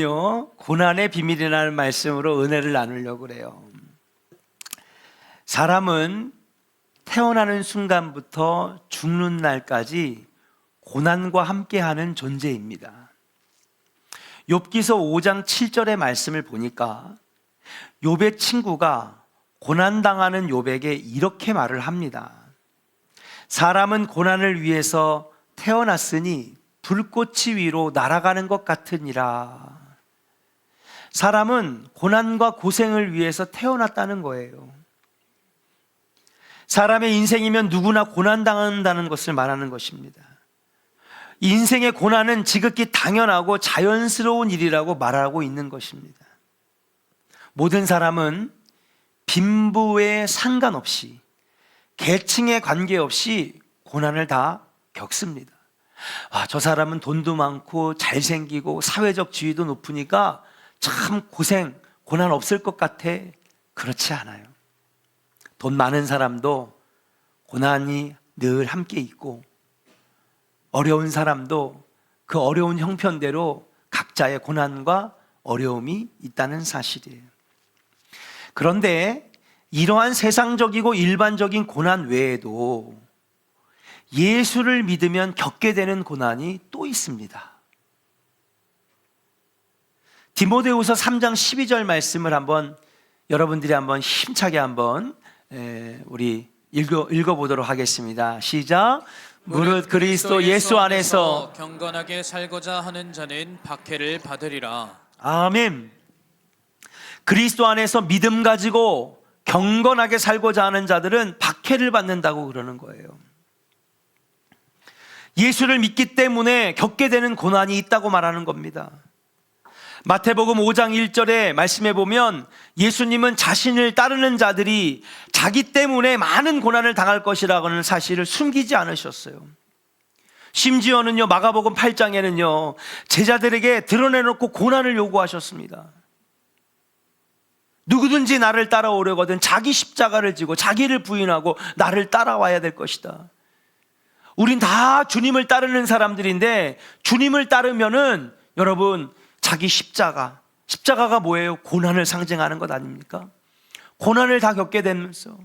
고난의 비밀이라는 말씀으로 은혜를 나누려고 그래요. 사람은 태어나는 순간부터 죽는 날까지 고난과 함께하는 존재입니다. 욥기서 5장 7절의 말씀을 보니까 욥의 친구가 고난당하는 욥에게 이렇게 말을 합니다. 사람은 고난을 위해서 태어났으니 불꽃이 위로 날아가는 것 같으니라. 사람은 고난과 고생을 위해서 태어났다는 거예요. 사람의 인생이면 누구나 고난당한다는 것을 말하는 것입니다. 인생의 고난은 지극히 당연하고 자연스러운 일이라고 말하고 있는 것입니다. 모든 사람은 빈부에 상관없이, 계층에 관계없이 고난을 다 겪습니다. 저 사람은 돈도 많고 잘생기고 사회적 지위도 높으니까 참 고난 없을 것 같아. 그렇지 않아요. 돈 많은 사람도 고난이 늘 함께 있고, 어려운 사람도 그 어려운 형편대로 각자의 고난과 어려움이 있다는 사실이에요. 그런데 이러한 세상적이고 일반적인 고난 외에도 예수를 믿으면 겪게 되는 고난이 또 있습니다. 디모데후서 3장 12절 말씀을 여러분들이 힘차게 우리 읽어보도록 하겠습니다. 시작. 무릇 그리스도 예수 안에서 경건하게 살고자 하는 자는 박해를 받으리라. 아멘. 그리스도 안에서 믿음 가지고 경건하게 살고자 하는 자들은 박해를 받는다고 그러는 거예요. 예수를 믿기 때문에 겪게 되는 고난이 있다고 말하는 겁니다. 마태복음 5장 1절에 말씀해 보면 예수님은 자신을 따르는 자들이 자기 때문에 많은 고난을 당할 것이라는 사실을 숨기지 않으셨어요. 심지어는요, 마가복음 8장에는요, 제자들에게 드러내놓고 고난을 요구하셨습니다. 누구든지 나를 따라오려거든 자기 십자가를 지고 자기를 부인하고 나를 따라와야 될 것이다. 우린 다 주님을 따르는 사람들인데, 주님을 따르면은 여러분, 자기 십자가가 뭐예요? 고난을 상징하는 것 아닙니까? 고난을 다 겪게 되면서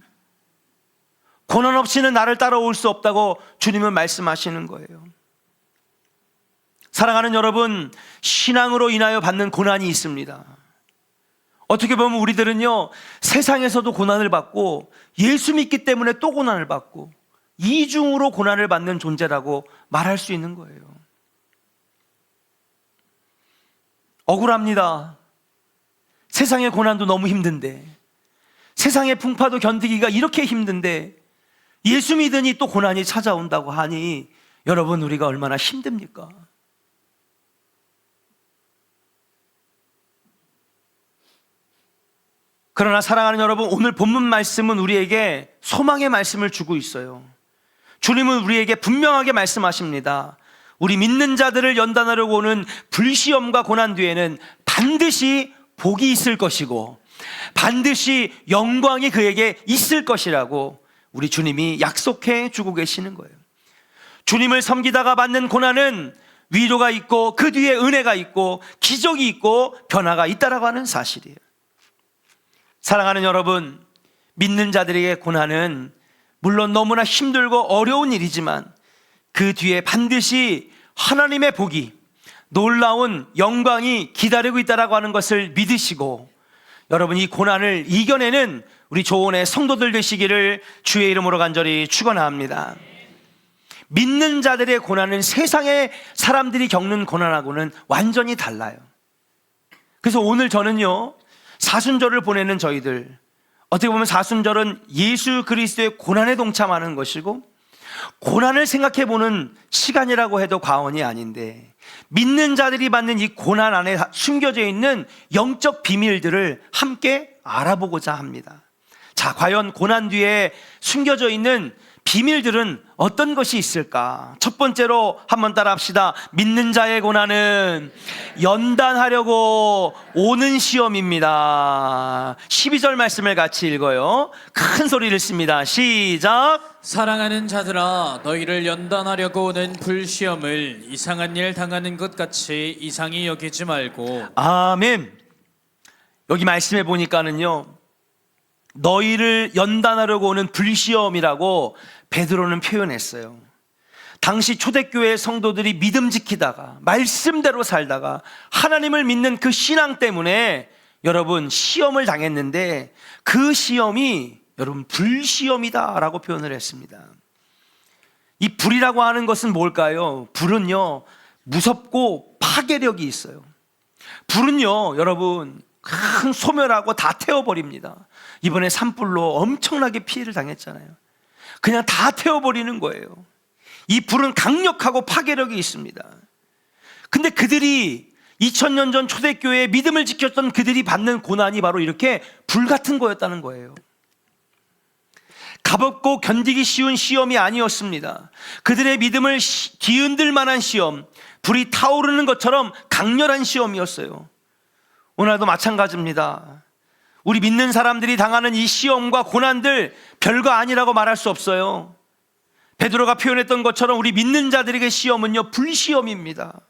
고난 없이는 나를 따라올 수 없다고 주님은 말씀하시는 거예요. 사랑하는 여러분, 신앙으로 인하여 받는 고난이 있습니다. 어떻게 보면 우리들은요, 세상에서도 고난을 받고 예수 믿기 때문에 또 고난을 받고 이중으로 고난을 받는 존재라고 말할 수 있는 거예요. 억울합니다. 세상의 고난도 너무 힘든데, 세상의 풍파도 견디기가 이렇게 힘든데 예수 믿으니 또 고난이 찾아온다고 하니 여러분, 우리가 얼마나 힘듭니까? 그러나 사랑하는 여러분, 오늘 본문 말씀은 우리에게 소망의 말씀을 주고 있어요. 주님은 우리에게 분명하게 말씀하십니다. 우리 믿는 자들을 연단하려고 오는 불시험과 고난 뒤에는 반드시 복이 있을 것이고 반드시 영광이 그에게 있을 것이라고 우리 주님이 약속해 주고 계시는 거예요. 주님을 섬기다가 받는 고난은 위로가 있고 그 뒤에 은혜가 있고 기적이 있고 변화가 있다라고 하는 사실이에요. 사랑하는 여러분, 믿는 자들에게 고난은 물론 너무나 힘들고 어려운 일이지만 그 뒤에 반드시 하나님의 복이, 놀라운 영광이 기다리고 있다라고 하는 것을 믿으시고, 여러분, 이 고난을 이겨내는 우리 조원의 성도들 되시기를 주의 이름으로 간절히 축원합니다. 믿는 자들의 고난은 세상의 사람들이 겪는 고난하고는 완전히 달라요. 그래서 오늘 저는요, 사순절을 보내는 저희들, 어떻게 보면 사순절은 예수 그리스도의 고난에 동참하는 것이고 고난을 생각해 보는 시간이라고 해도 과언이 아닌데, 믿는 자들이 받는 이 고난 안에 숨겨져 있는 영적 비밀들을 함께 알아보고자 합니다. 자, 과연 고난 뒤에 숨겨져 있는 비밀들은 어떤 것이 있을까? 첫 번째로 한번 따라 합시다. 믿는 자의 고난은 연단하려고 오는 시험입니다. 12절 말씀을 같이 읽어요. 큰 소리를 씁니다. 시작. 사랑하는 자들아, 너희를 연단하려고 오는 불시험을 이상한 일 당하는 것 같이 이상히 여기지 말고. 아멘. 여기 말씀해 보니까는요, 너희를 연단하려고 오는 불시험이라고 베드로는 표현했어요. 당시 초대교회 성도들이 믿음 지키다가 말씀대로 살다가 하나님을 믿는 그 신앙 때문에 여러분 시험을 당했는데, 그 시험이 여러분 불시험이다라고 표현을 했습니다. 이 불이라고 하는 것은 뭘까요? 불은요, 무섭고 파괴력이 있어요. 불은요, 여러분 큰 소멸하고 다 태워버립니다. 이번에 산불로 엄청나게 피해를 당했잖아요. 그냥 다 태워버리는 거예요. 이 불은 강력하고 파괴력이 있습니다. 근데 그들이 2000년 전 초대교회에 믿음을 지켰던 그들이 받는 고난이 바로 이렇게 불 같은 거였다는 거예요. 가볍고 견디기 쉬운 시험이 아니었습니다. 그들의 믿음을 뒤흔들 만한 시험, 불이 타오르는 것처럼 강렬한 시험이었어요. 오늘도 마찬가지입니다. 우리 믿는 사람들이 당하는 이 시험과 고난들 별거 아니라고 말할 수 없어요. 베드로가 표현했던 것처럼 우리 믿는 자들에게 시험은요, 불시험입니다.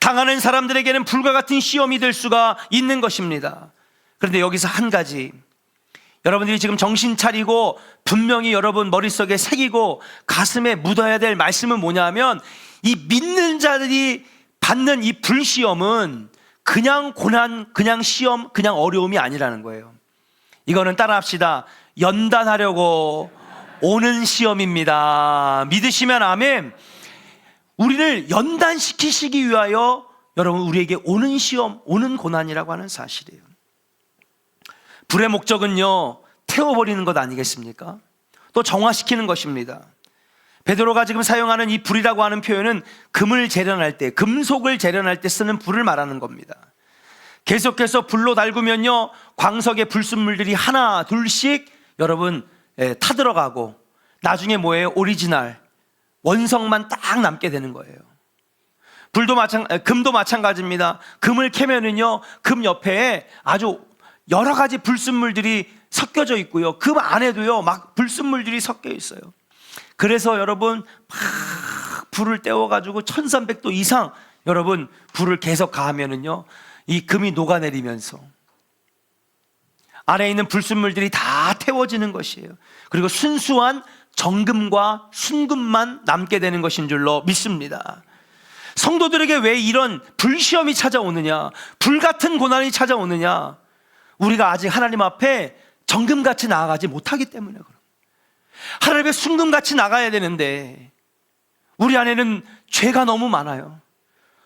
당하는 사람들에게는 불과 같은 시험이 될 수가 있는 것입니다. 그런데 여기서 한 가지, 여러분들이 지금 정신 차리고 분명히 여러분 머릿속에 새기고 가슴에 묻어야 될 말씀은 뭐냐면, 이 믿는 자들이 받는 이 불시험은 그냥 고난, 그냥 시험, 그냥 어려움이 아니라는 거예요. 이거는 따라합시다. 연단하려고 오는 시험입니다. 믿으시면 아멘. 우리를 연단시키시기 위하여 여러분 우리에게 오는 시험, 오는 고난이라고 하는 사실이에요. 불의 목적은요, 태워버리는 것 아니겠습니까? 또 정화시키는 것입니다. 베드로가 지금 사용하는 이 불이라고 하는 표현은 금을 재련할 때, 금속을 재련할 때 쓰는 불을 말하는 겁니다. 계속해서 불로 달구면요, 광석의 불순물들이 하나 둘씩 여러분 타들어가고 나중에 뭐예요? 오리지널 원석만 딱 남게 되는 거예요. 금도 마찬가지입니다. 금을 캐면은요, 금 옆에 아주 여러 가지 불순물들이 섞여져 있고요, 금 안에도요 막 불순물들이 섞여 있어요. 그래서 여러분 막 불을 떼워가지고 1300도 이상 여러분 불을 계속 가하면은요, 이 금이 녹아내리면서 안에 있는 불순물들이 다 태워지는 것이에요. 그리고 순수한 정금과 순금만 남게 되는 것인 줄로 믿습니다. 성도들에게 왜 이런 불시험이 찾아오느냐, 불같은 고난이 찾아오느냐? 우리가 아직 하나님 앞에 정금같이 나아가지 못하기 때문에 그런 거예요. 하나님 앞에 순금같이 나가야 되는데 우리 안에는 죄가 너무 많아요.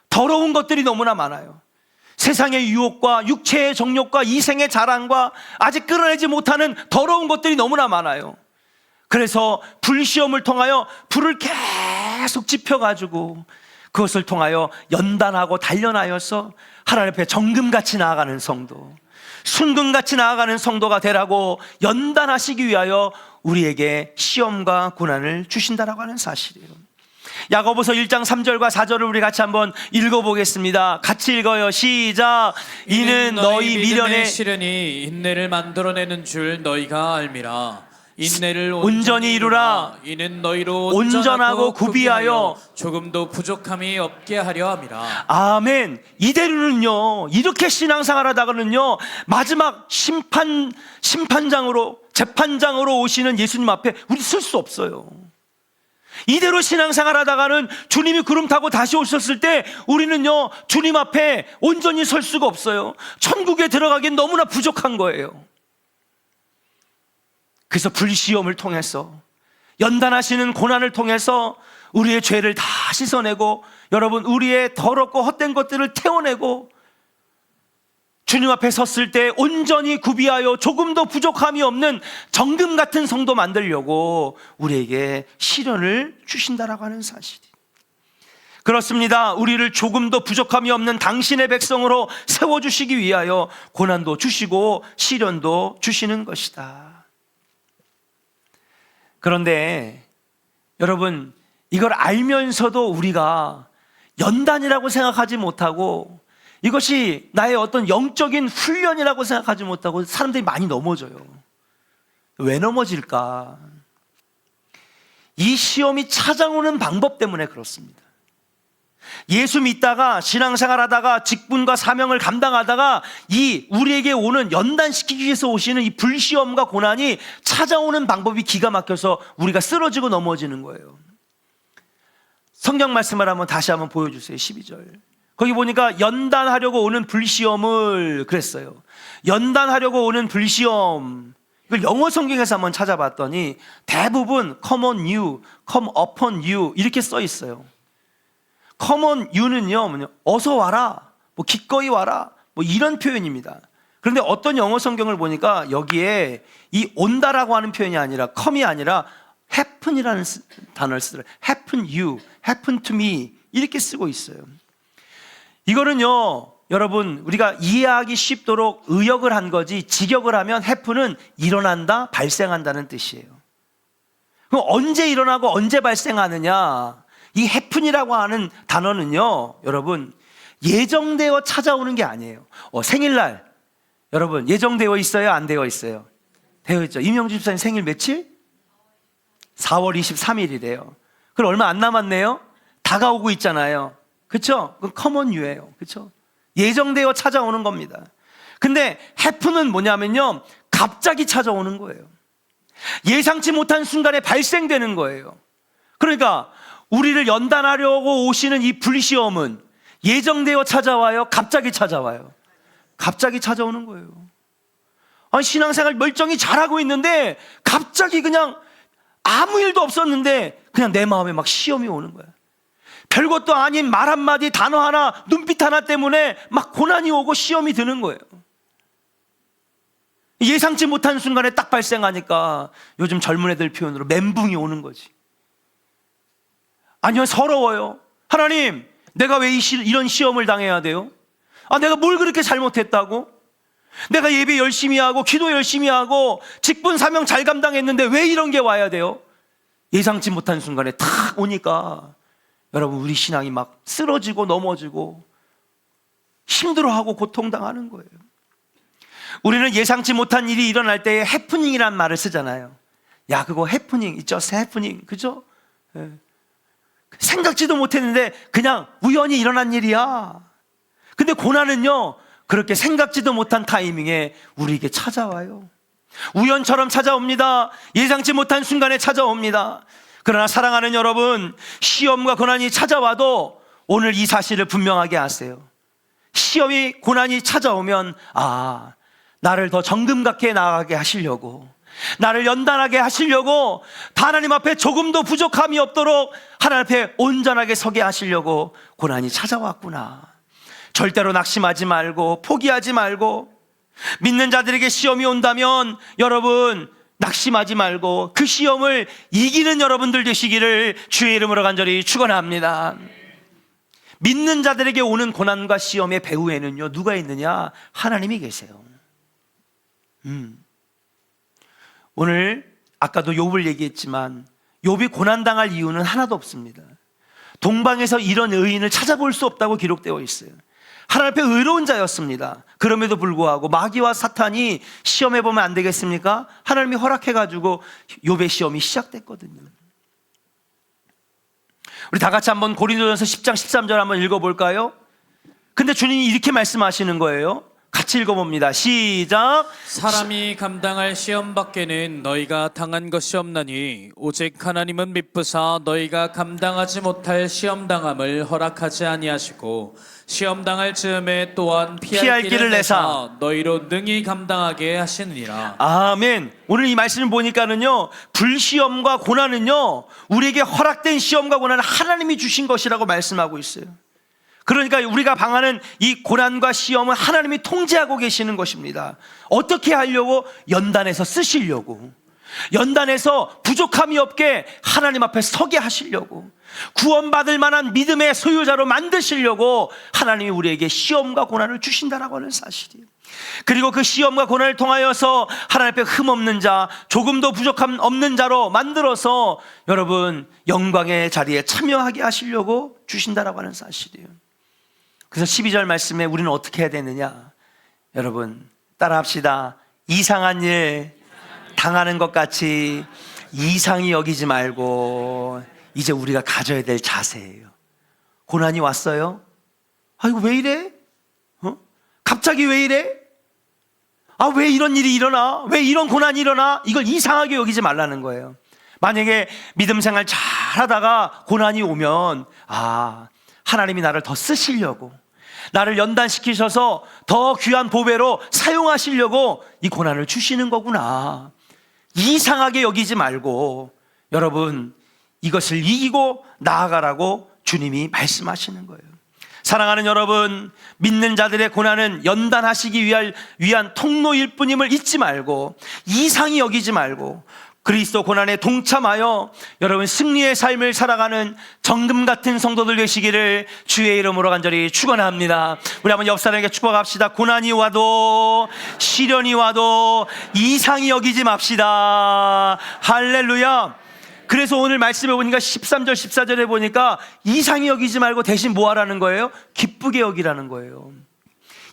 더러운 것들이 너무나 많아요. 세상의 유혹과 육체의 정욕과 이생의 자랑과 아직 끌어내지 못하는 더러운 것들이 너무나 많아요. 그래서 불시험을 통하여 불을 계속 지펴가지고 그것을 통하여 연단하고 단련하여서 하나님 앞에 정금같이 나아가는 성도, 순금같이 나아가는 성도가 되라고 연단하시기 위하여 우리에게 시험과 고난을 주신다라고 하는 사실이에요. 야고보서 1장 3절과 4절을 우리 같이 한번 읽어보겠습니다. 같이 읽어요. 시작. 이는 너희 미련의 시련이 인내를 만들어내는 줄 너희가 알미라. 인내를 온전히 이루라. 이는 너희로 온전하고 구비하여 조금도 부족함이 없게 하려 함이라. 아멘. 이대로는요, 이렇게 신앙생활 하다가는요, 마지막 심판장으로, 재판장으로 오시는 예수님 앞에 우리 설 수 없어요. 이대로 신앙생활 하다가는 주님이 구름 타고 다시 오셨을 때 우리는요, 주님 앞에 온전히 설 수가 없어요. 천국에 들어가긴 너무나 부족한 거예요. 그래서 불시험을 통해서, 연단하시는 고난을 통해서 우리의 죄를 다 씻어내고, 여러분 우리의 더럽고 헛된 것들을 태워내고, 주님 앞에 섰을 때 온전히 구비하여 조금도 부족함이 없는 정금 같은 성도 만들려고 우리에게 시련을 주신다라고 하는 사실이. 그렇습니다. 우리를 조금도 부족함이 없는 당신의 백성으로 세워주시기 위하여 고난도 주시고 시련도 주시는 것이다. 그런데 여러분, 이걸 알면서도 우리가 연단이라고 생각하지 못하고, 이것이 나의 어떤 영적인 훈련이라고 생각하지 못하고 사람들이 많이 넘어져요. 왜 넘어질까? 이 시험이 찾아오는 방법 때문에 그렇습니다. 예수 믿다가 신앙생활 하다가 직분과 사명을 감당하다가 이 우리에게 오는 연단시키기 위해서 오시는 이 불시험과 고난이 찾아오는 방법이 기가 막혀서 우리가 쓰러지고 넘어지는 거예요. 성경 말씀을 다시 한번 보여주세요. 12절. 거기 보니까 연단하려고 오는 불시험을 그랬어요. 연단하려고 오는 불시험. 이걸 영어 성경에서 한번 찾아봤더니 대부분 come on you, come upon you 이렇게 써 있어요. come on you는요, 어서 와라, 기꺼이 와라, 이런 표현입니다. 그런데 어떤 영어 성경을 보니까 여기에 이 온다라고 하는 표현이 아니라 come이 아니라 happen이라는 단어를 쓰더라고요. happen you, happen to me 이렇게 쓰고 있어요. 이거는요, 여러분 우리가 이해하기 쉽도록 의역을 한 거지 직역을 하면 happen은 일어난다, 발생한다는 뜻이에요. 그럼 언제 일어나고 언제 발생하느냐? 이 happen이라고 하는 단어는요, 여러분 예정되어 찾아오는 게 아니에요. 생일날 여러분 예정되어 있어요? 안 되어 있어요? 되어 있죠. 임영주 집사님 생일 며칠? 4월 23일이래요. 그럼 얼마 안 남았네요. 다가오고 있잖아요. 그렇죠? 그건 common you예요. 그렇죠? 예정되어 찾아오는 겁니다. 근데 happen은 뭐냐면요, 갑자기 찾아오는 거예요. 예상치 못한 순간에 발생되는 거예요. 그러니까 우리를 연단하려고 오시는 이 불시험은 예정되어 찾아와요? 갑자기 찾아와요? 갑자기 찾아오는 거예요. 아니, 신앙생활 멀쩡히 잘하고 있는데 갑자기 그냥 아무 일도 없었는데 그냥 내 마음에 막 시험이 오는 거야. 별것도 아닌 말 한마디, 단어 하나, 눈빛 하나 때문에 막 고난이 오고 시험이 드는 거예요. 예상치 못한 순간에 딱 발생하니까 요즘 젊은 애들 표현으로 멘붕이 오는 거지. 아니요, 서러워요. 하나님, 내가 왜 이런 시험을 당해야 돼요? 내가 뭘 그렇게 잘못했다고? 내가 예배 열심히 하고 기도 열심히 하고 직분 사명 잘 감당했는데 왜 이런 게 와야 돼요? 예상치 못한 순간에 탁 오니까 여러분 우리 신앙이 막 쓰러지고 넘어지고 힘들어하고 고통당하는 거예요. 우리는 예상치 못한 일이 일어날 때에 해프닝이란 말을 쓰잖아요. 야, 그거 해프닝 있죠? 해프닝, 그죠? 예. 생각지도 못했는데 그냥 우연히 일어난 일이야. 근데 고난은요, 그렇게 생각지도 못한 타이밍에 우리에게 찾아와요. 우연처럼 찾아옵니다. 예상치 못한 순간에 찾아옵니다. 그러나 사랑하는 여러분, 시험과 고난이 찾아와도 오늘 이 사실을 분명하게 하세요. 시험이 고난이 찾아오면 나를 더 정금같게 나아가게 하시려고, 나를 연단하게 하시려고, 하나님 앞에 조금도 부족함이 없도록 하나님 앞에 온전하게 서게 하시려고 고난이 찾아왔구나. 절대로 낙심하지 말고 포기하지 말고, 믿는 자들에게 시험이 온다면 여러분 낙심하지 말고 그 시험을 이기는 여러분들 되시기를 주의 이름으로 간절히 축원합니다. 믿는 자들에게 오는 고난과 시험의 배후에는요, 누가 있느냐? 하나님이 계세요. 오늘 아까도 욥을 얘기했지만 욥이 고난당할 이유는 하나도 없습니다. 동방에서 이런 의인을 찾아볼 수 없다고 기록되어 있어요. 하나님 앞에 의로운 자였습니다. 그럼에도 불구하고 마귀와 사탄이 시험해보면 안 되겠습니까? 하나님이 허락해가지고 욥의 시험이 시작됐거든요. 우리 다 같이 한번 고린도전서 10장 13절 한번 읽어볼까요? 근데 주님이 이렇게 말씀하시는 거예요. 같이 읽어봅니다. 시작. 사람이 감당할 시험 밖에는 너희가 당한 것이 없나니 오직 하나님은 미쁘사 너희가 감당하지 못할 시험 당함을 허락하지 아니하시고 시험 당할 즈음에 또한 피할 길을 내사 너희로 능히 감당하게 하시느니라. 아멘. 오늘 이 말씀을 보니까는요, 불시험과 고난은요, 우리에게 허락된 시험과 고난은 하나님이 주신 것이라고 말씀하고 있어요. 그러니까 우리가 당하는 이 고난과 시험은 하나님이 통제하고 계시는 것입니다. 어떻게 하려고? 연단해서 쓰시려고, 연단해서 부족함이 없게 하나님 앞에 서게 하시려고, 구원받을 만한 믿음의 소유자로 만드시려고 하나님이 우리에게 시험과 고난을 주신다라고 하는 사실이에요. 그리고 그 시험과 고난을 통하여서 하나님 앞에 흠없는 자, 조금도 부족함 없는 자로 만들어서 여러분 영광의 자리에 참여하게 하시려고 주신다라고 하는 사실이에요. 그래서 12절 말씀에 우리는 어떻게 해야 되느냐? 여러분 따라합시다. 이상한 일 당하는 것 같이 이상히 여기지 말고 이제 우리가 가져야 될 자세예요. 고난이 왔어요? 아이고 왜 이래? 갑자기 왜 이래? 아, 왜 이런 일이 일어나? 왜 이런 고난이 일어나? 이걸 이상하게 여기지 말라는 거예요. 만약에 믿음 생활 잘 하다가 고난이 오면, 아, 하나님이 나를 더 쓰시려고, 나를 연단시키셔서 더 귀한 보배로 사용하시려고 이 고난을 주시는 거구나. 이상하게 여기지 말고, 여러분, 이것을 이기고 나아가라고 주님이 말씀하시는 거예요. 사랑하는 여러분, 믿는 자들의 고난은 연단하시기 위한 통로일 뿐임을 잊지 말고, 이상히 여기지 말고, 그리스도 고난에 동참하여 여러분 승리의 삶을 살아가는 정금 같은 성도들 되시기를 주의 이름으로 간절히 축원합니다. 우리 한번 옆 사람에게 축복합시다. 고난이 와도 시련이 와도 이상히 여기지 맙시다. 할렐루야. 그래서 오늘 말씀해 보니까 13절 14절에 보니까 이상히 여기지 말고 대신 뭐 하라는 거예요? 기쁘게 여기라는 거예요.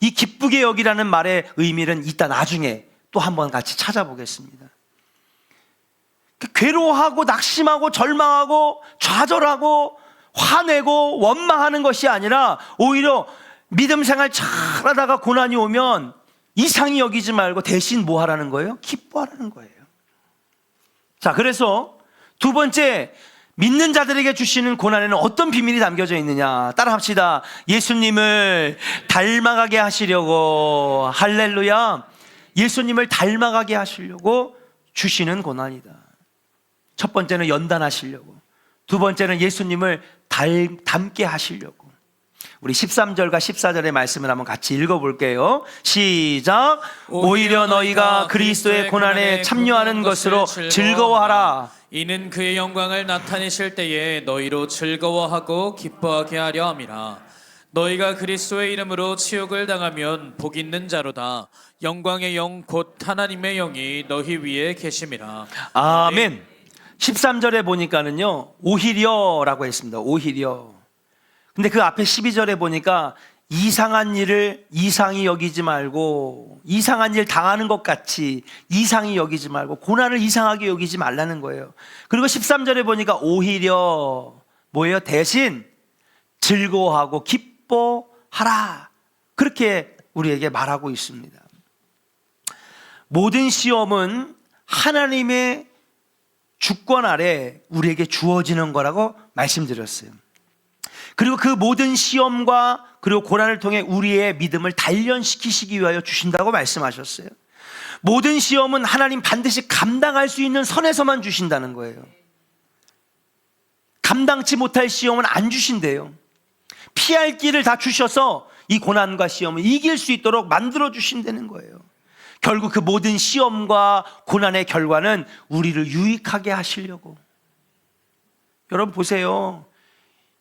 이 기쁘게 여기라는 말의 의미는 이따 나중에 또 한번 같이 찾아보겠습니다. 괴로워하고 낙심하고 절망하고 좌절하고 화내고 원망하는 것이 아니라 오히려 믿음 생활 잘하다가 고난이 오면 이상히 여기지 말고 대신 뭐 하라는 거예요? 기뻐하라는 거예요. 자, 그래서 두 번째, 믿는 자들에게 주시는 고난에는 어떤 비밀이 담겨져 있느냐? 따라합시다. 예수님을 닮아가게 하시려고, 할렐루야. 예수님을 닮아가게 하시려고 주시는 고난이다. 첫 번째는 연단하시려고, 두 번째는 예수님을 닮게 하시려고. 우리 13절과 14절의 말씀을 한번 같이 읽어볼게요. 시작. 오히려 너희가 그리스도의 고난에 참여하는 것으로 즐거워하라. 이는 그의 영광을 나타내실 때에 너희로 즐거워하고 기뻐하게 하려 함이라. 너희가 그리스도의 이름으로 치욕을 당하면 복 있는 자로다. 영광의 영 곧 하나님의 영이 너희 위에 계심이라. 아멘. 13절에 보니까는요, 오히려라고 했습니다. 오히려. 근데 그 앞에 12절에 보니까 이상한 일을 이상히 여기지 말고, 이상한 일 당하는 것 같이 이상히 여기지 말고, 고난을 이상하게 여기지 말라는 거예요. 그리고 13절에 보니까 오히려 뭐예요? 대신 즐거워하고 기뻐하라. 그렇게 우리에게 말하고 있습니다. 모든 시험은 하나님의 주권 아래 우리에게 주어지는 거라고 말씀드렸어요. 그리고 그 모든 시험과 그리고 고난을 통해 우리의 믿음을 단련시키시기 위하여 주신다고 말씀하셨어요. 모든 시험은 하나님 반드시 감당할 수 있는 선에서만 주신다는 거예요. 감당치 못할 시험은 안 주신대요. 피할 길을 다 주셔서 이 고난과 시험을 이길 수 있도록 만들어 주신다는 거예요. 결국 그 모든 시험과 고난의 결과는 우리를 유익하게 하시려고. 여러분 보세요.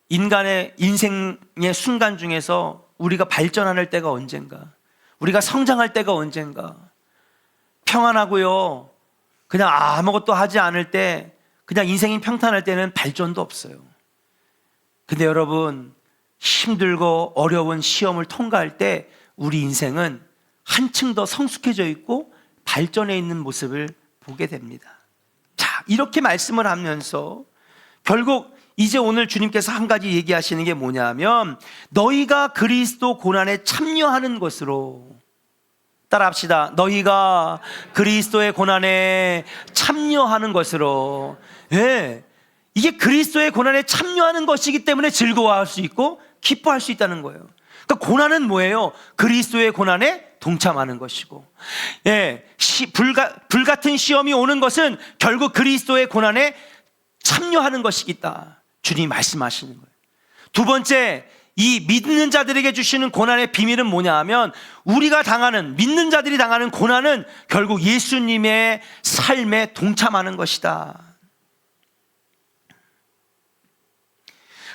인간의 인생의 순간 중에서 우리가 발전할 때가 언젠가, 우리가 성장할 때가 언젠가, 평안하고요, 그냥 아무것도 하지 않을 때, 그냥 인생이 평탄할 때는 발전도 없어요. 근데 여러분, 힘들고 어려운 시험을 통과할 때 우리 인생은 한층 더 성숙해져 있고 발전해 있는 모습을 보게 됩니다. 자, 이렇게 말씀을 하면서 결국 이제 오늘 주님께서 한 가지 얘기하시는 게 뭐냐면, 너희가 그리스도 고난에 참여하는 것으로, 따라합시다. 너희가 그리스도의 고난에 참여하는 것으로. 예, 이게 그리스도의 고난에 참여하는 것이기 때문에 즐거워할 수 있고 기뻐할 수 있다는 거예요. 그러니까 고난은 뭐예요? 그리스도의 고난에 동참하는 것이고, 예, 불같은 시험이 오는 것은 결국 그리스도의 고난에 참여하는 것이겠다. 주님이 말씀하시는 거예요. 두 번째, 이 믿는 자들에게 주시는 고난의 비밀은 뭐냐 하면, 우리가 당하는, 믿는 자들이 당하는 고난은 결국 예수님의 삶에 동참하는 것이다.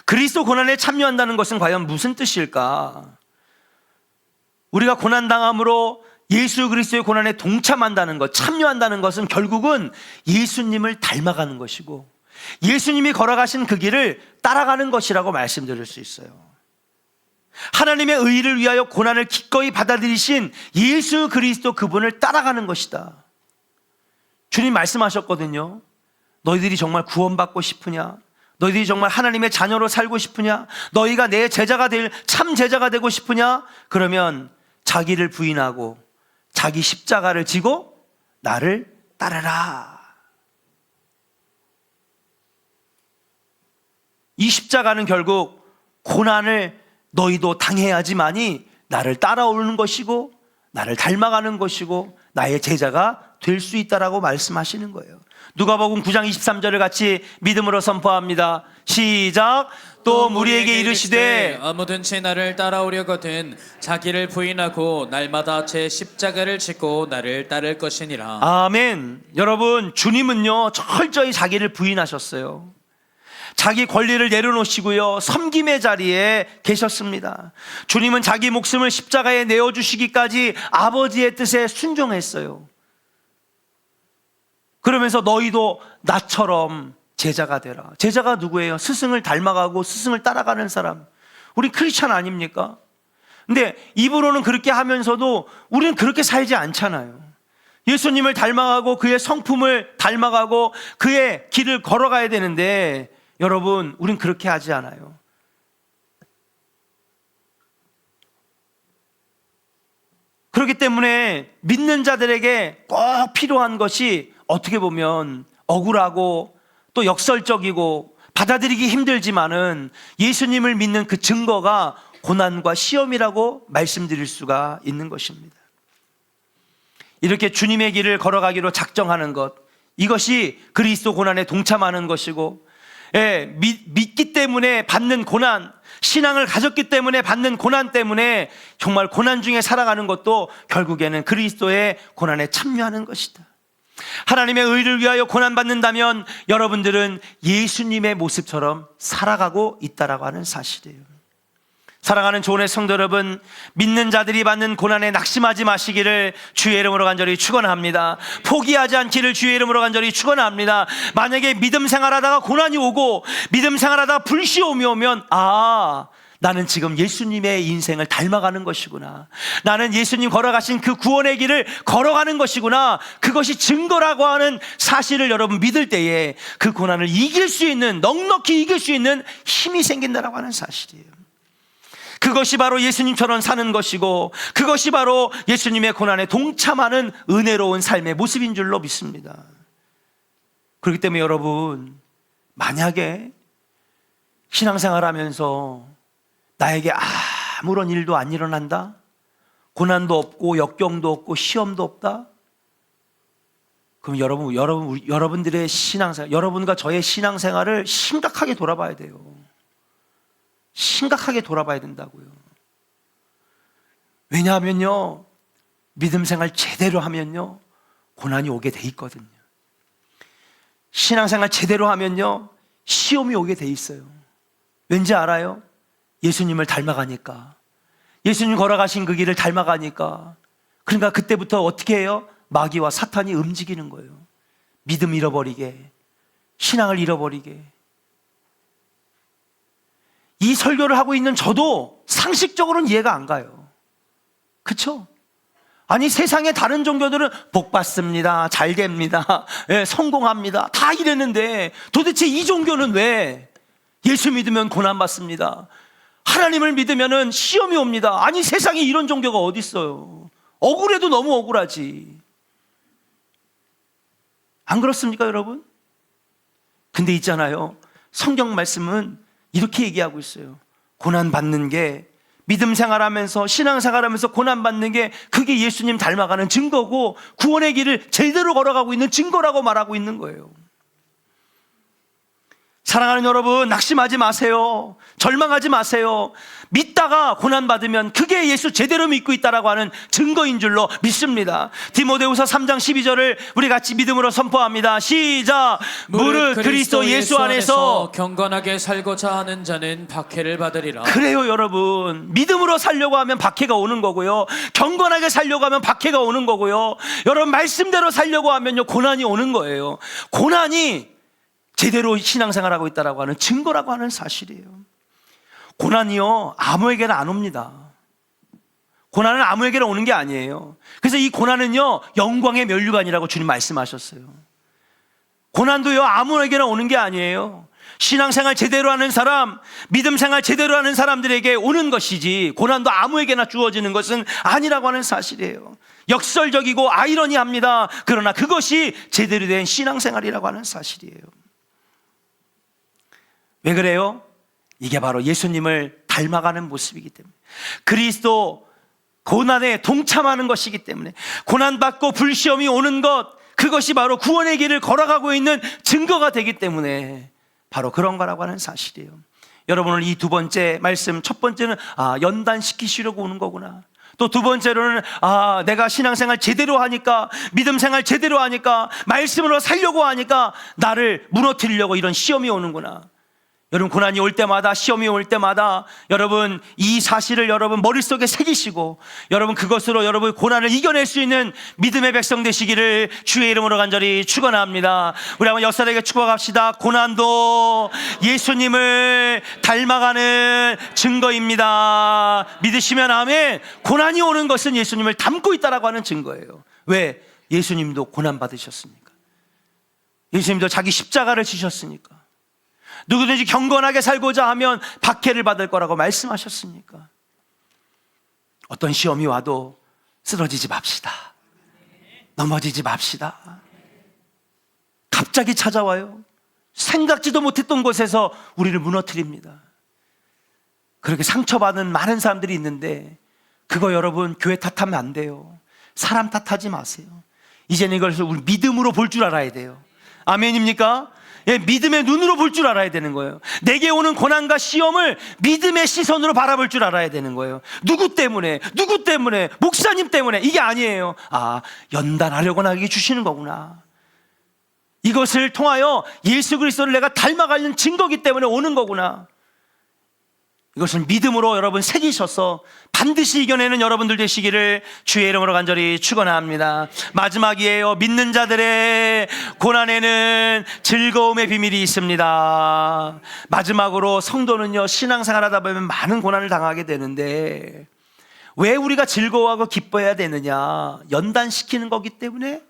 그리스도 고난에 참여한다는 것은 과연 무슨 뜻일까? 우리가 고난당함으로 예수 그리스도의 고난에 동참한다는 것, 참여한다는 것은 결국은 예수님을 닮아가는 것이고 예수님이 걸어가신 그 길을 따라가는 것이라고 말씀드릴 수 있어요. 하나님의 의를 위하여 고난을 기꺼이 받아들이신 예수 그리스도 그분을 따라가는 것이다. 주님 말씀하셨거든요. 너희들이 정말 구원받고 싶으냐? 너희들이 정말 하나님의 자녀로 살고 싶으냐? 너희가 내 제자가 될 참 제자가 되고 싶으냐? 그러면 자기를 부인하고 자기 십자가를 지고 나를 따르라. 이 십자가는 결국 고난을 너희도 당해야지만이 나를 따라오는 것이고 나를 닮아가는 것이고 나의 제자가 될 수 있다라고 말씀하시는 거예요. 누가복음 9장 23절을 같이 믿음으로 선포합니다. 시작. 또 우리에게 이르시되 아무든지 나를 따라오려거든 자기를 부인하고 날마다 제 십자가를 지고 나를 따를 것이니라. 아멘. 여러분, 주님은요 철저히 자기를 부인하셨어요. 자기 권리를 내려놓으시고요 섬김의 자리에 계셨습니다. 주님은 자기 목숨을 십자가에 내어주시기까지 아버지의 뜻에 순종했어요. 그러면서 너희도 나처럼 제자가 되라. 제자가 누구예요? 스승을 닮아가고 스승을 따라가는 사람. 우리 크리스찬 아닙니까? 근데 입으로는 그렇게 하면서도 우리는 그렇게 살지 않잖아요. 예수님을 닮아가고 그의 성품을 닮아가고 그의 길을 걸어가야 되는데 여러분, 우린 그렇게 하지 않아요. 그렇기 때문에 믿는 자들에게 꼭 필요한 것이 어떻게 보면 억울하고 또 역설적이고 받아들이기 힘들지만은 예수님을 믿는 그 증거가 고난과 시험이라고 말씀드릴 수가 있는 것입니다. 이렇게 주님의 길을 걸어가기로 작정하는 것, 이것이 그리스도 고난에 동참하는 것이고, 믿기 때문에 받는 고난, 신앙을 가졌기 때문에 받는 고난 때문에 정말 고난 중에 살아가는 것도 결국에는 그리스도의 고난에 참여하는 것이다. 하나님의 의를 위하여 고난받는다면 여러분들은 예수님의 모습처럼 살아가고 있다라고 하는 사실이에요. 사랑하는 조은의 성도 여러분, 믿는 자들이 받는 고난에 낙심하지 마시기를 주의 이름으로 간절히 축원합니다. 포기하지 않기를 주의 이름으로 간절히 축원합니다. 만약에 믿음 생활하다가 고난이 오고 믿음 생활하다가 불시험이 오면 나는 지금 예수님의 인생을 닮아가는 것이구나. 나는 예수님 걸어가신 그 구원의 길을 걸어가는 것이구나. 그것이 증거라고 하는 사실을 여러분 믿을 때에 그 고난을 이길 수 있는, 넉넉히 이길 수 있는 힘이 생긴다라고 하는 사실이에요. 그것이 바로 예수님처럼 사는 것이고 그것이 바로 예수님의 고난에 동참하는 은혜로운 삶의 모습인 줄로 믿습니다. 그렇기 때문에 여러분, 만약에 신앙생활하면서 나에게 아무런 일도 안 일어난다, 고난도 없고 역경도 없고 시험도 없다, 그럼 여러분들의 신앙생활, 여러분과 저의 신앙생활을 심각하게 돌아봐야 돼요. 심각하게 돌아봐야 된다고요. 왜냐하면요, 믿음 생활 제대로 하면요 고난이 오게 돼 있거든요. 신앙생활 제대로 하면요 시험이 오게 돼 있어요. 왠지 알아요? 예수님을 닮아가니까, 예수님 걸어가신 그 길을 닮아가니까. 그러니까 그때부터 어떻게 해요? 마귀와 사탄이 움직이는 거예요. 믿음 잃어버리게, 신앙을 잃어버리게. 이 설교를 하고 있는 저도 상식적으로는 이해가 안 가요. 그렇죠? 아니, 세상의 다른 종교들은 복 받습니다, 잘 됩니다, 성공합니다, 다 이랬는데 도대체 이 종교는 왜 예수 믿으면 고난 받습니다, 하나님을 믿으면 시험이 옵니다? 아니, 세상에 이런 종교가 어디 있어요? 억울해도 너무 억울하지. 안 그렇습니까, 여러분? 근데 있잖아요, 성경 말씀은 이렇게 얘기하고 있어요. 고난 받는 게, 믿음 생활하면서 신앙 생활하면서 고난 받는 게 그게 예수님 닮아가는 증거고 구원의 길을 제대로 걸어가고 있는 증거라고 말하고 있는 거예요. 사랑하는 여러분, 낙심하지 마세요. 절망하지 마세요. 믿다가 고난받으면 그게 예수 제대로 믿고 있다라고 하는 증거인 줄로 믿습니다. 디모데후서 3장 12절을 우리 같이 믿음으로 선포합니다. 시작. 무릇 그리스도 예수 안에서 경건하게 살고자 하는 자는 박해를 받으리라. 그래요, 여러분. 믿음으로 살려고 하면 박해가 오는 거고요, 경건하게 살려고 하면 박해가 오는 거고요, 여러분 말씀대로 살려고 하면요 고난이 오는 거예요. 고난이 제대로 신앙생활하고 있다라고 하는 증거라고 하는 사실이에요. 고난이요 아무에게나 안 옵니다. 고난은 아무에게나 오는 게 아니에요. 그래서 이 고난은요 영광의 면류관이라고 주님 말씀하셨어요. 고난도요, 아무에게나 오는 게 아니에요. 신앙생활 제대로 하는 사람, 믿음생활 제대로 하는 사람들에게 오는 것이지, 고난도 아무에게나 주어지는 것은 아니라고 하는 사실이에요. 역설적이고 아이러니합니다. 그러나 그것이 제대로 된 신앙생활이라고 하는 사실이에요. 왜 그래요? 이게 바로 예수님을 닮아가는 모습이기 때문에, 그리스도 고난에 동참하는 것이기 때문에, 고난받고 불시험이 오는 것, 그것이 바로 구원의 길을 걸어가고 있는 증거가 되기 때문에 바로 그런 거라고 하는 사실이에요. 여러분, 오늘 이 두 번째 말씀, 첫 번째는 연단시키시려고 오는 거구나. 또 두 번째로는 내가 신앙생활 제대로 하니까, 믿음생활 제대로 하니까, 말씀으로 살려고 하니까 나를 무너뜨리려고 이런 시험이 오는구나. 여러분, 고난이 올 때마다, 시험이 올 때마다 여러분 이 사실을 여러분 머릿속에 새기시고, 여러분 그것으로 여러분 고난을 이겨낼 수 있는 믿음의 백성 되시기를 주의 이름으로 간절히 축원합니다. 우리 한번 역사에게 축복합시다. 고난도 예수님을 닮아가는 증거입니다. 믿으시면 아멘. 고난이 오는 것은 예수님을 닮고 있다라고 하는 증거예요. 왜? 예수님도 고난 받으셨으니까. 예수님도 자기 십자가를 지셨으니까. 누구든지 경건하게 살고자 하면 박해를 받을 거라고 말씀하셨으니까. 어떤 시험이 와도 쓰러지지 맙시다. 넘어지지 맙시다. 갑자기 찾아와요. 생각지도 못했던 곳에서 우리를 무너뜨립니다. 그렇게 상처받은 많은 사람들이 있는데, 그거 여러분 교회 탓하면 안 돼요. 사람 탓하지 마세요. 이제는 이것을 우리 믿음으로 볼 줄 알아야 돼요. 아멘입니까? 예, 믿음의 눈으로 볼 줄 알아야 되는 거예요. 내게 오는 고난과 시험을 믿음의 시선으로 바라볼 줄 알아야 되는 거예요. 누구 때문에, 목사님 때문에, 이게 아니에요. 연단하려고 나에게 주시는 거구나. 이것을 통하여 예수 그리스도를 내가 닮아가는 증거기 때문에 오는 거구나. 이것을 믿음으로 여러분 새기셔서 반드시 이겨내는 여러분들 되시기를 주의 이름으로 간절히 축원합니다. 마지막이에요. 믿는 자들의 고난에는 즐거움의 비밀이 있습니다. 마지막으로, 성도는요, 신앙생활하다 보면 많은 고난을 당하게 되는데, 왜 우리가 즐거워하고 기뻐해야 되느냐? 연단시키는 거기 때문에,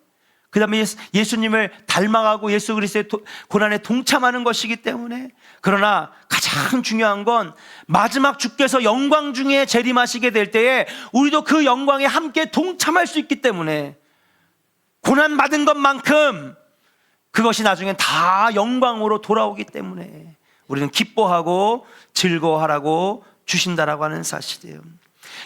그 다음에 예수님을 닮아가고 예수 그리스도의 고난에 동참하는 것이기 때문에. 그러나 가장 중요한 건, 마지막 주께서 영광 중에 재림하시게 될 때에 우리도 그 영광에 함께 동참할 수 있기 때문에, 고난 받은 것만큼 그것이 나중엔 다 영광으로 돌아오기 때문에 우리는 기뻐하고 즐거워하라고 주신다라고 하는 사실이에요.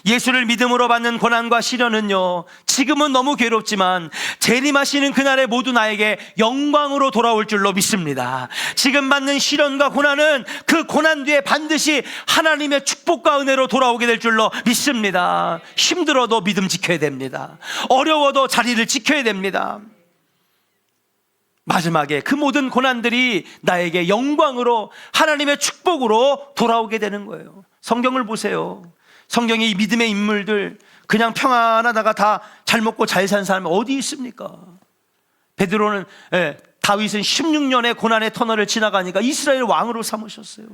예수를 믿음으로 받는 고난과 시련은요, 지금은 너무 괴롭지만 재림하시는 그날에 모두 나에게 영광으로 돌아올 줄로 믿습니다. 지금 받는 시련과 고난은 그 고난 뒤에 반드시 하나님의 축복과 은혜로 돌아오게 될 줄로 믿습니다. 힘들어도 믿음 지켜야 됩니다. 어려워도 자리를 지켜야 됩니다. 마지막에 그 모든 고난들이 나에게 영광으로, 하나님의 축복으로 돌아오게 되는 거예요. 성경을 보세요. 성경의 이 믿음의 인물들, 그냥 평안하다가 다 잘 먹고 잘 산 사람이 어디 있습니까? 베드로는, 다윗은 16년의 고난의 터널을 지나가니까 이스라엘 왕으로 삼으셨어요.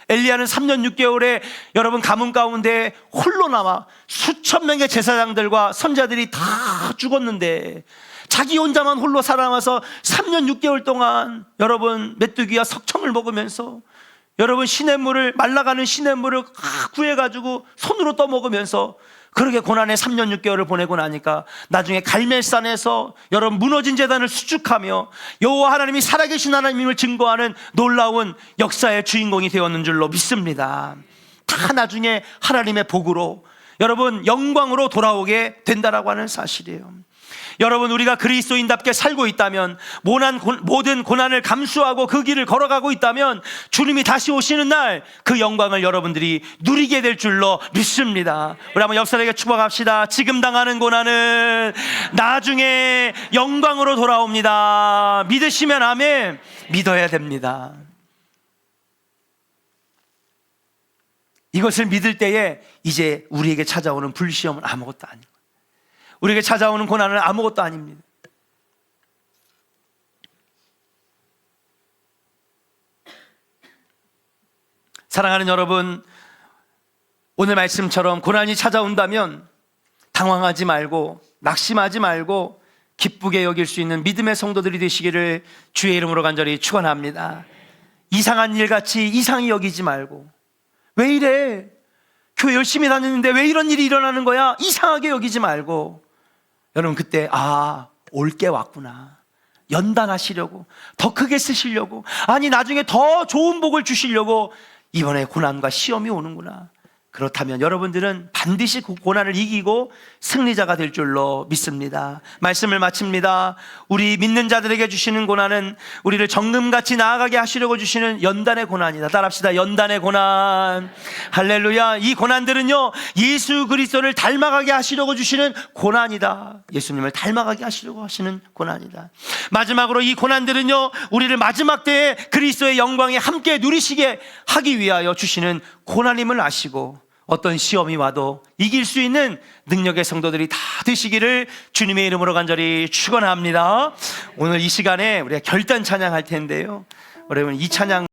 엘리야는 3년 6개월에 여러분 가뭄 가운데 홀로 남아 수천 명의 제사장들과 선자들이 다 죽었는데, 자기 혼자만 홀로 살아남아서 3년 6개월 동안 여러분 메뚜기와 석청을 먹으면서, 여러분 시냇물을, 말라가는 시냇물을 구해가지고 손으로 떠먹으면서 그렇게 고난의 3년 6개월을 보내고 나니까 나중에 갈멜산에서 여러분 무너진 제단을 수축하며 여호와 하나님이 살아계신 하나님을 증거하는 놀라운 역사의 주인공이 되었는 줄로 믿습니다. 다 나중에 하나님의 복으로, 여러분 영광으로 돌아오게 된다라고 하는 사실이에요. 여러분, 우리가 그리스도인답게 살고 있다면, 모든 고난을 감수하고 그 길을 걸어가고 있다면, 주님이 다시 오시는 날 그 영광을 여러분들이 누리게 될 줄로 믿습니다. 우리 한번 역사에게 축복합시다. 지금 당하는 고난은 나중에 영광으로 돌아옵니다. 믿으시면 아멘. 믿어야 됩니다. 이것을 믿을 때에 이제 우리에게 찾아오는 불시험은 아무것도 아니고, 우리에게 찾아오는 고난은 아무것도 아닙니다. 사랑하는 여러분, 오늘 말씀처럼 고난이 찾아온다면 당황하지 말고, 낙심하지 말고, 기쁘게 여길 수 있는 믿음의 성도들이 되시기를 주의 이름으로 간절히 축원합니다. 이상한 일같이 이상히 여기지 말고, 왜 이래? 교회 열심히 다녔는데 왜 이런 일이 일어나는 거야? 이상하게 여기지 말고, 여러분 그때 올 게 왔구나, 연단하시려고, 더 크게 쓰시려고, 아니 나중에 더 좋은 복을 주시려고 이번에 고난과 시험이 오는구나. 그렇다면 여러분들은 반드시 그 고난을 이기고 승리자가 될 줄로 믿습니다. 말씀을 마칩니다. 우리 믿는 자들에게 주시는 고난은 우리를 정금같이 나아가게 하시려고 주시는 연단의 고난이다. 따라합시다. 연단의 고난. 할렐루야. 이 고난들은요, 예수 그리스도를 닮아가게 하시려고 주시는 고난이다. 예수님을 닮아가게 하시려고 하시는 고난이다. 마지막으로 이 고난들은요, 우리를 마지막 때에 그리스도의 영광에 함께 누리시게 하기 위하여 주시는 고난임을 아시고, 어떤 시험이 와도 이길 수 있는 능력의 성도들이 다 되시기를 주님의 이름으로 간절히 축원합니다. 오늘 이 시간에 우리가 결단 찬양할 텐데요, 여러분 이 찬양